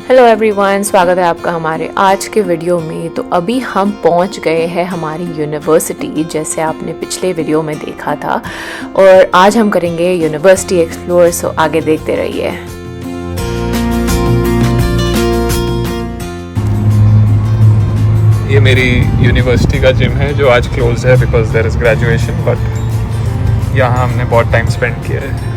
Hello everyone, स्वागत है आपका हमारे आज के वीडियो में। तो अभी हम पहुंच गए हैं हमारी यूनिवर्सिटी, जैसे आपने पिछले वीडियो में देखा था। और आज हम करेंगे यूनिवर्सिटी एक्सप्लोर, सो आगे देखते रहिए। ये मेरी यूनिवर्सिटी का जिम है जो आज क्लोज है because there is graduation, but यहाँ हमने बहुत टाइम स्पेंड किया है।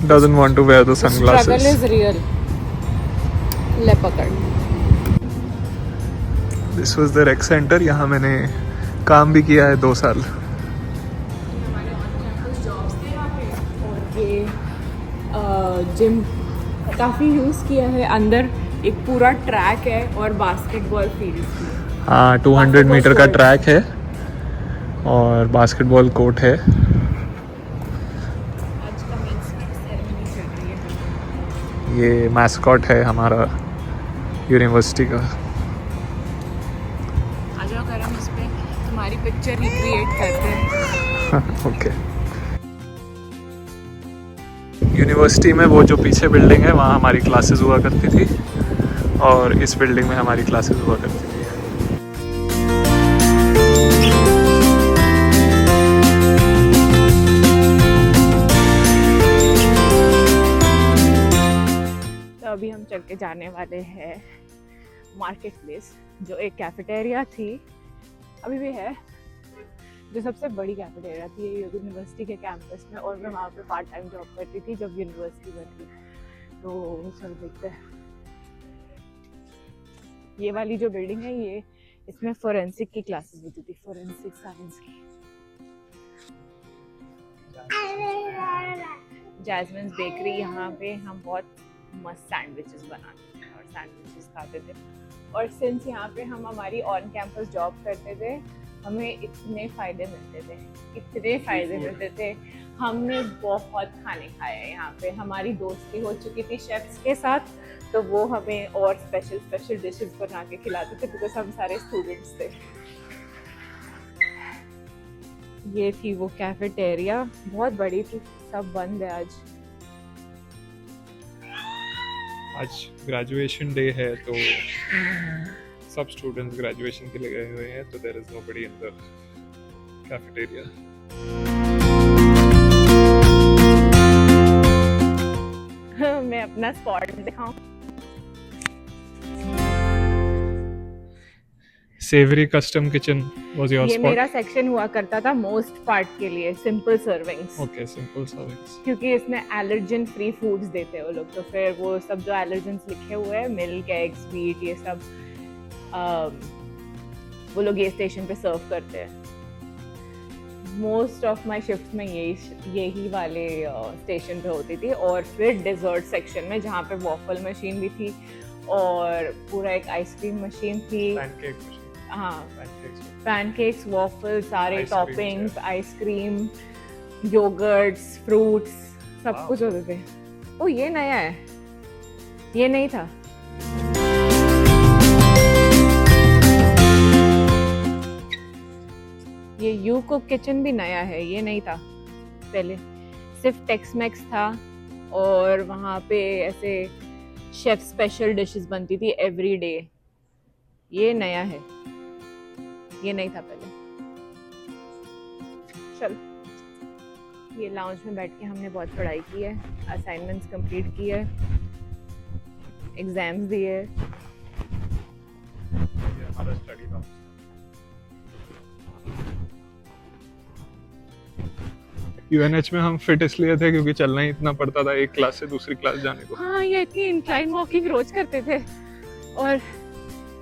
Doesn't want to wear the sunglasses. Struggle is real. ले पकड़। This was the rec center. यहाँ मैंने काम भी किया है 2 साल। हमारे ऑन कैंपस जॉब्स थे यहाँ पे, और ये जिम काफ़ी यूज़ किया है। अंदर एक पूरा ट्रैक है और बास्केटबॉल फील्ड है। हाँ, 200 मीटर का ट्रैक है और बास्केटबॉल कोर्ट है। ये मैस्कॉट है हमारा यूनिवर्सिटी का। आ जाओ कर हम इस पे तुम्हारी पिक्चर रिक्रिएट करते हैं। ओके। यूनिवर्सिटी में वो जो पीछे बिल्डिंग है वहाँ हमारी क्लासेस हुआ करती थी, और इस बिल्डिंग में हमारी क्लासेस हुआ करती थी। अभी हम चल के जाने वाले हैं मार्केट प्लेस, जो एक कैफेटेरिया थी, अभी भी है, जो सबसे बड़ी कैफेटेरिया थी यूनिवर्सिटी के कैंपस में। और मैं वहाँ पे पार्ट टाइम जॉब करती थी जब यूनिवर्सिटी में थी। तो चल देखते हैं। ये वाली जो बिल्डिंग है, ये इसमें फोरेंसिक की क्लासेस होती थी, फोरेंसिक साइंस की। जैस्मिन्स बेकरी, यहाँ पे हम बहुत मस्त सैंडविचेस बनाते थे और सैंडविचेस खाते थे। और सिंस यहाँ पे हम हमारी ऑन कैंपस जॉब करते थे, हमें इतने फ़ायदे मिलते थे। हमने बहुत खाने खाए हैं यहाँ पे। हमारी दोस्ती हो चुकी थी शेफ्स के साथ, तो वो हमें और स्पेशल डिशेस बना के खिलाते थे बिकॉज हम सारे स्टूडेंट्स थे। ये थी वो कैफेटेरिया, बहुत बड़ी थी, सब बंद है आज। आज ग्रेजुएशन डे है तो सब स्टूडेंट्स ग्रेजुएशन के लिए गए हुए हैं, तो there is nobody in the cafeteria. मैं अपना स्पॉट दिखाऊं। Savory custom kitchen was your ये स्पॉट? मेरा सेक्शन हुआ करता था मोस्ट पार्ट के लिए, simple servings. Okay, simple servings. क्योंकि इसमें एलर्जन फ्री फूड्स देते हैं वो लोग, तो फिर वो सब जो एलर्जेंस लिखे हुए हैं, मिल्क, एग्स, वीट, ये सब वो लोग ये स्टेशन पे सर्व करते हैं। मोस्ट ऑफ माई शिफ्ट में यही वाले स्टेशन पे होती थी। और फिर डेजर्ट सेक्शन में, जहाँ पे वॉफल मशीन भी थी और पूरा एक आइसक्रीम मशीन थी। हाँ, पैनकेक्स, वॉफल, सारे टॉपिंग्स, आइसक्रीम, योगर्ट्स, फ्रूट्स, सब कुछ होते थे। ओ, ये नया है, ये नहीं था। ये यू कुक किचन भी नया है, ये नहीं था पहले, सिर्फ टेक्स मैक्स था। और वहाँ पे ऐसे शेफ स्पेशल डिशेस बनती थी एवरी डे। ये नया है, ये नहीं था पहले। चल, ये लाउंज में बैठ के हमने बहुत पढ़ाई की है, असाइनमेंट्स कंप्लीट की है, एग्जाम्स दिए। हमारा स्टडी लाउंज। यूएनएच में हम फिट इसलिए थे क्योंकि चलना ही इतना पड़ता था एक क्लास से दूसरी क्लास जाने को। हाँ, ये इतनी इंक्लाइन वॉकिंग रोज करते थे, और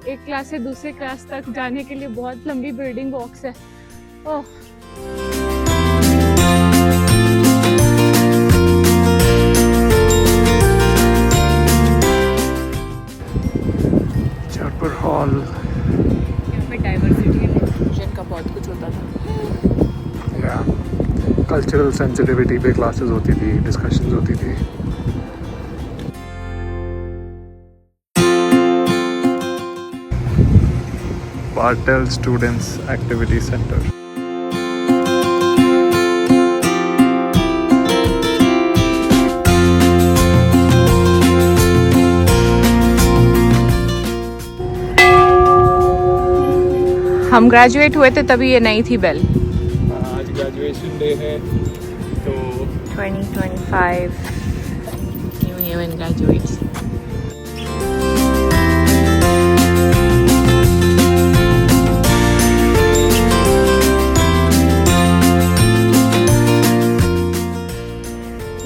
एक क्लास से दूसरे क्लास तक जाने के लिए बहुत लंबी बिल्डिंग वॉक्स है। ओह, चारपुर हॉल। यहाँ पे डाइवर्सिटी एंड इंक्लूजन का बहुत कुछ होता था। कल्चरल सेंसिटिविटी पे क्लासेस होती थी, डिस्कशंस होती थी। Bartel Students Activity Center। हम ग्रेजुएट हुए थे तभी ये नहीं थी बेल। आज ग्रेजुएशन डे है तो 2025 न्यू ईयर ग्रेजुएट्स।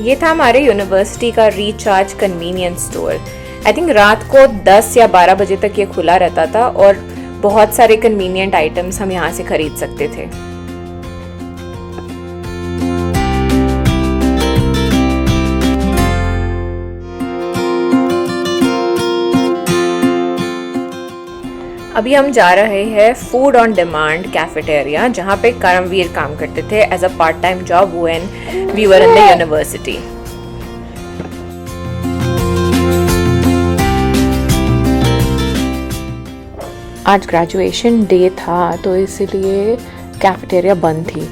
ये था हमारे यूनिवर्सिटी का recharge convenience store. I think रात को 10 या 12 बजे तक ये खुला रहता था और बहुत सारे कन्वीनियंट आइटम्स हम यहाँ से खरीद सकते थे। अभी हम जा रहे हैं फूड ऑन डिमांड कैफेटेरिया, जहाँ पे करमवीर काम करते थे as a part time job when we were in the university. आज ग्रेजुएशन डे था तो इसीलिए कैफेटेरिया बंद थी।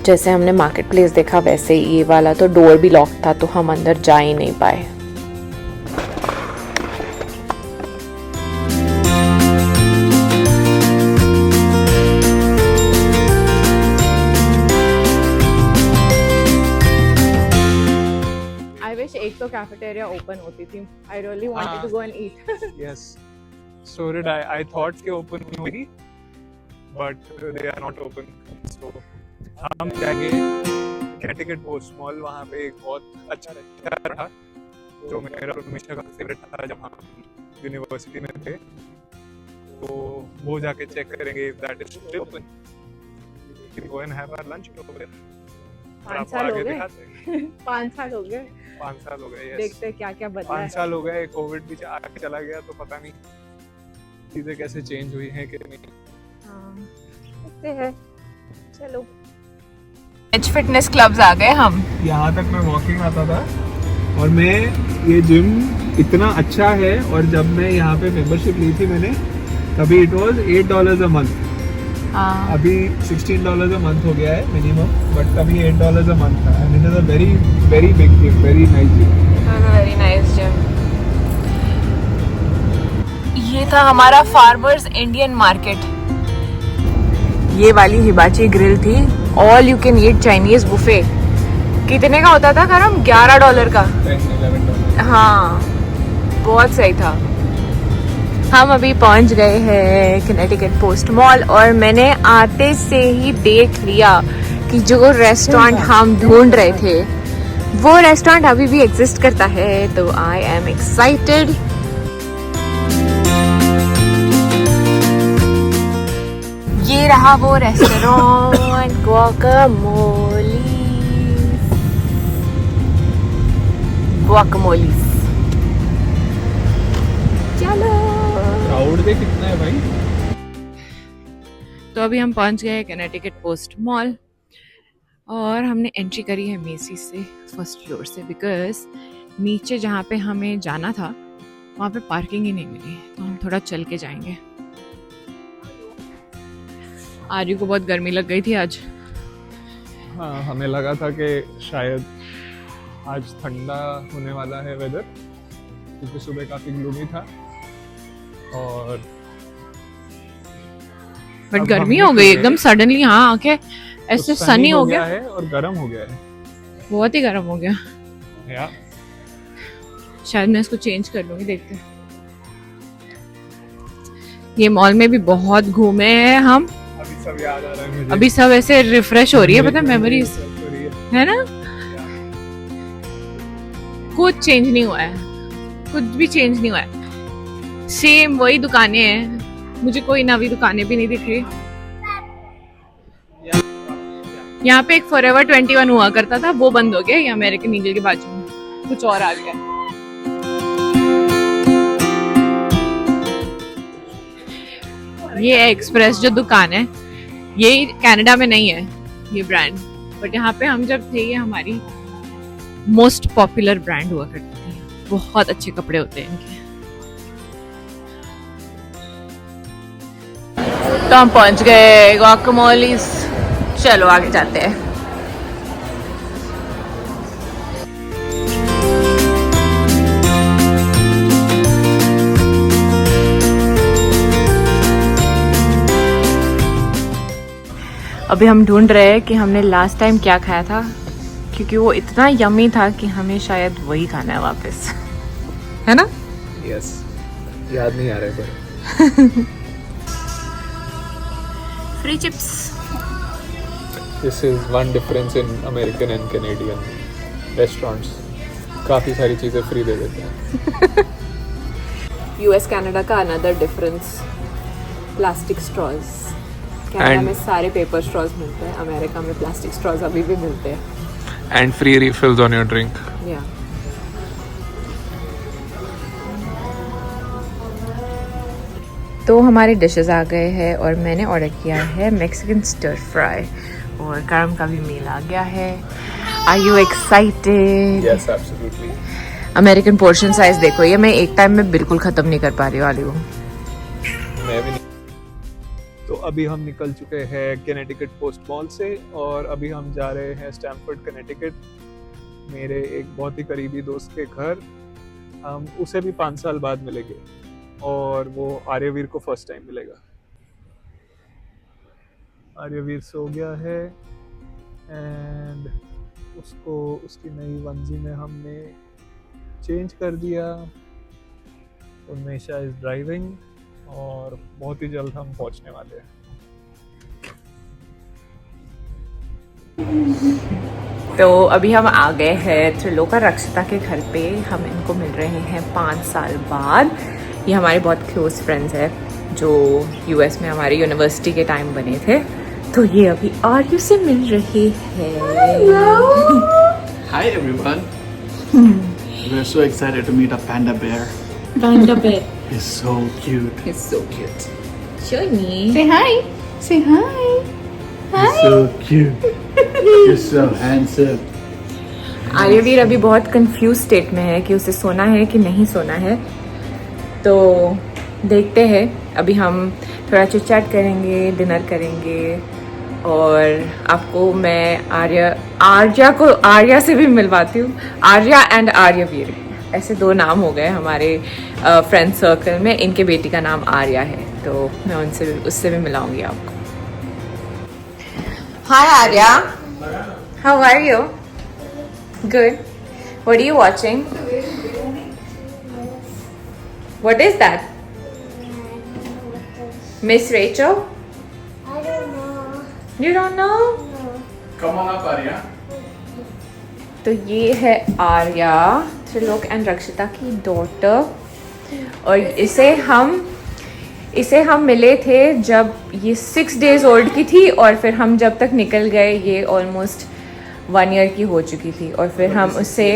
जैसे हमने मार्केट प्लेस देखा वैसे ही ये वाला तो डोर भी लॉक था, तो हम अंदर जा ही नहीं पाए। एक तो कैफेटेरिया ओपन होती थी। I really wanted to go and eat. yes, so did I. I thought कि open नहीं होगी, but they are not open. So हम जाएंगे Connecticut Post Mall, वहाँ पे एक बहुत अच्छा रेस्टोरेंट रहा जो मेरा हमेशा का फेवरेट था जब हम यूनिवर्सिटी में थे। तो वो जाके चेक करेंगे if that is still open. We can go and have our lunch over there. 5 साल हो गए 5 साल हो गए 5 साल हो गए। देखते हैं क्या क्या बदला है। 5 साल हो गए, कोविड भी आके चला गया तो पता नहीं चीजें कैसे चेंज हुई हैं कि नहीं। हाँ, देखते हैं। चलो एज फिटनेस क्लब्स आ गए हम। यहाँ तक मैं वॉकिंग आता था और मैं ये जिम इतना अच्छा है, और जब मैं यहाँ पे मेंबरशिप ली थी मैंने तभी इट वाज $8 अ मंथ। अभी $16 अ मंथ हो गया है मिनिमम, बट तभी $8 अ मंथ था। And it is a very very big gym, very nice gym. Very nice gym. ये था हमारा फार्मर्स इंडियन मार्केट। ये वाली हिबाची ग्रिल थी, all you can eat Chinese buffet. कितने का होता था करम? $11 का। 10-11 हाँ, बहुत सही था। हम अभी पहुंच गए हैं कनेटिकट पोस्ट मॉल और मैंने आते से ही देख लिया कि जो रेस्टोरेंट हम ढूंढ रहे थे वो रेस्टोरेंट अभी भी एग्जिस्ट करता है, तो आई एम एक्साइटेड। ये रहा वो रेस्टोरेंट गुआकामोली। चलो, क्राउड देख कितना है भाई। तो अभी हम पहुंच गए कनेटिकट पोस्ट मॉल और हमने एंट्री करी है मेसी से, फर्स्ट फ्लोर से, बिकॉज नीचे जहाँ पे हमें जाना था वहाँ पे पार्किंग ही नहीं मिली, तो हम थोड़ा चल के जाएंगे। आर्यू को बहुत गर्मी लग गई थी आज। हाँ, हमें लगा था कि शायद आज ठंडा होने वाला है वेदर, क्योंकि सुबह काफी ग्लूमी था और बट गर्मी हो गई एकदम सडनली। हाँ, आके ऐसे सनी हो गया है और गर्म हो गया है, बहुत ही गर्म हो गया। या शायद मैं इसको चेंज कर लूंगी, देखते हैं। ये मॉल में भी बहुत घूमे हैं हम। अभी सब याद आ रहा है मुझे। अभी सब ऐसे रिफ्रेश हो रही है, पता है, मेमोरीज है ना। कुछ चेंज नहीं हुआ है, कुछ भी चेंज नहीं हुआ है, सेम वही दुकानें हैं। मुझे कोई नवी दुकानें भी नहीं दिख रही। यहाँ पे एक फॉरएवर 21 हुआ करता था, वो बंद हो गया। ये अमेरिकन ईगल के बाजू में कुछ और आ गया। ये एक्सप्रेस जो दुकान है ये कनाडा में नहीं है ये ब्रांड, बट यहाँ पे हम जब थे ये हमारी मोस्ट पॉपुलर ब्रांड हुआ करती थी। बहुत अच्छे कपड़े होते हैं इनके। तो हम पहुंच गए गुआकामोली। चलो आगे जाते हैं। अभी हम ढूंढ रहे हैं कि हमने लास्ट टाइम क्या खाया था, क्योंकि वो इतना यम्मी था कि हमें शायद वही खाना है वापस, है ना? यस, याद नहीं आ रहा है पर free chips. This is one difference in American and Canadian restaurants, काफ़ी सारी चीज़ें फ्री दे देते हैं। यूएस कनाडा का another difference, plastic straws. Canada में सारे पेपर स्ट्रॉज मिलते हैं, अमेरिका में प्लास्टिक स्ट्रॉज अभी भी मिलते हैं। And free refills on your drink. या तो हमारे डिशेस आ गए हैं और मैंने ऑर्डर किया है मैक्सिकन स्टर फ्राई, और करम का भी मील आ गया है। Are you excited? Yes, absolutely. American portion size देखो, ये मैं एक टाइम में बिल्कुल ख़त्म नहीं कर पा रही वाली हूँ। मैं भी नहीं। तो अभी हम निकल चुके हैं कैनेटिकट पोस्ट मॉल से और अभी हम जा रहे हैं स्टैमफोर्ड कैनेटिकट, मेरे एक बहुत ही करीबी दोस्त के घर। हम उसे भी 5 साल बाद मिलेंगे और वो आर्यवीर को फर्स्ट टाइम मिलेगा। आर्यवीर सो गया है एंड उसको उसकी नई वंजी में हमने चेंज कर दिया। उन्मेशा इज ड्राइविंग और बहुत ही जल्द हम पहुंचने वाले हैं। तो अभी हम आ गए हैं त्रिलोका रक्षिता के घर पे। हम इनको मिल रहे हैं 5 साल बाद। ये हमारे बहुत क्लोज फ्रेंड्स हैं जो यूएस में हमारी यूनिवर्सिटी के टाइम बने थे। तो ये अभी आर्यू से मिल रहे हैं। Hi everyone. We're so excited to meet a panda bear. Panda bear. He's so cute. He's so cute. Show me. Say hi. Say hi. He's so cute. He's so handsome. Aryaveer अभी बहुत कंफ्यूज स्टेट में है कि उसे सोना है कि नहीं सोना है। तो देखते हैं, अभी हम थोड़ा चिट चैट करेंगे, डिनर करेंगे और आपको मैं आर्या से भी मिलवाती हूँ। आर्या एंड आर्यवीर, ऐसे 2 नाम हो गए हमारे फ्रेंड सर्कल में। इनके बेटी का नाम आर्या है, तो मैं उससे भी मिलाऊंगी आपको। Hi Arya, how are you? Good. What are you watching? What is that? Miss Rachel? I don't know. You don't know? Come on up, Arya. तो ये है आर्या, त्रिलोक एंड रक्षिता की डॉटर। और इसे हम मिले थे जब ये 6 days ओल्ड की थी, और फिर हम जब तक निकल गए ये ऑलमोस्ट 1 year की हो चुकी थी। और फिर हम उससे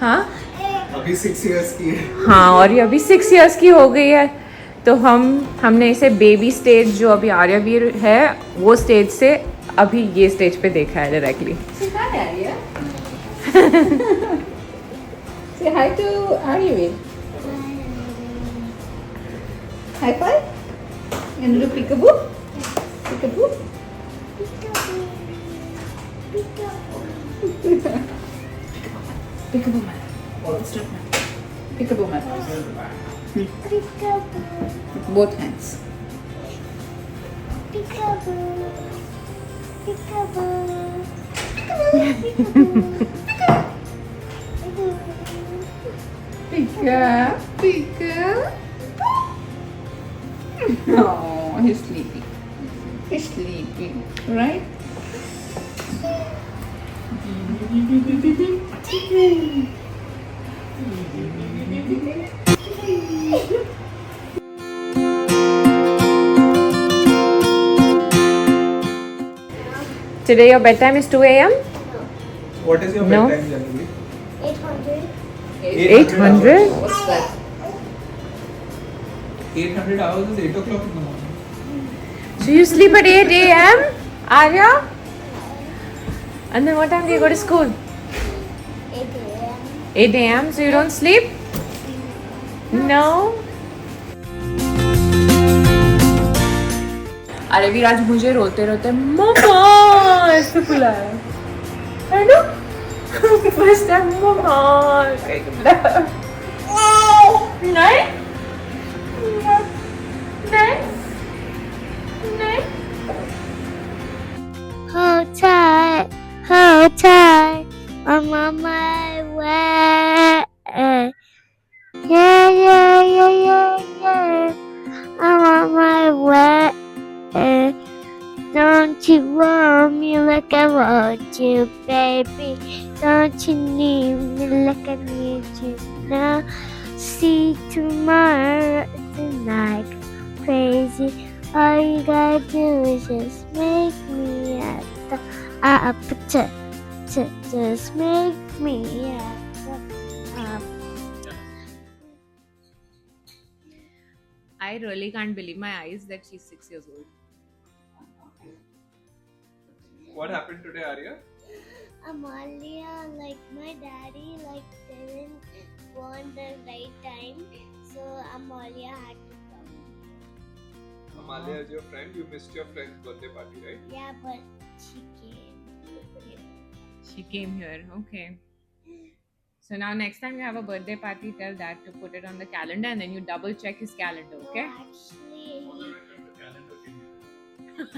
अभी 6 years की है। हाँ, और ये अभी 6 years की हो गई है। तो हमने इसे बेबी स्टेज जो अभी आर्यवीर है वो स्टेज से अभी ये स्टेज पे देखा है directly. Say hi, Arya. Say hi to Arya. High five. And do peekaboo. Peekaboo. Peekaboo man. Peekaboo man. With both hands. Pika, Pika. Oh, he's sleepy. He's sleepy, right? Today your bedtime is 2 a.m. What is your No. bedtime generally? 800. 800? What's that? 800 hours is 8 o'clock in the morning. So you sleep at 8 a.m. Arya? And then what time do you go to school? 8 a.m. 8 a.m. So you don't sleep? No. अरे आज मुझे रोते रोते मम्मा ऐसे बुलाया है ना। First time मम्मा करके बुलाया। नहीं नहीं नहीं। hold tight, hold tight. I'm on my way. Yeah, yeah, yeah, yeah, yeah. I'm on my way. Don't you want me like I want you, baby? Don't you need me like I need you now? See tomorrow tonight, crazy. All you gotta do is just make me at the opposite. Just make me at the I really can't believe my eyes that she's 6 years old. What happened today, Arya? Amalia, like my daddy, didn't want the right time, so Amalia had to come. Amalia is your friend. You missed your friend's birthday party, right? Yeah, but she came. She came here, okay. So now next time you have a birthday party, tell Dad to put it on the calendar and then you double check his calendar, okay? No, actually,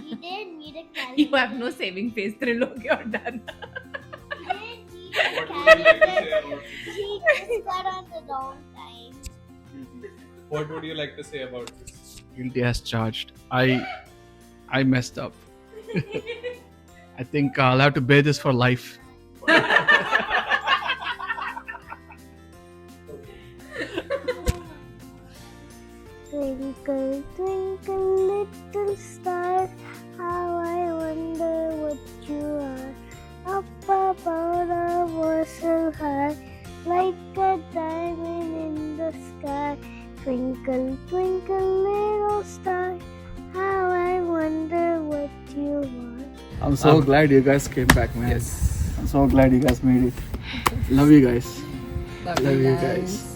he didn't need a calendar. You have no saving face, Trilogy, you're done. He didn't need a What would you like to say calendar. about this? He just got on the wrong time. What would you like to say about this? Guilty as charged. I messed up. I think I'll have to bear this for life. Twinkle, twinkle, little star, how I wonder what you are. Up above the world so high, like a diamond in the sky. Twinkle, twinkle, little star, how I wonder what you are. I'm so glad you guys came back, man. Yes. I'm so glad you guys made it. Love you guys. Love Love you guys.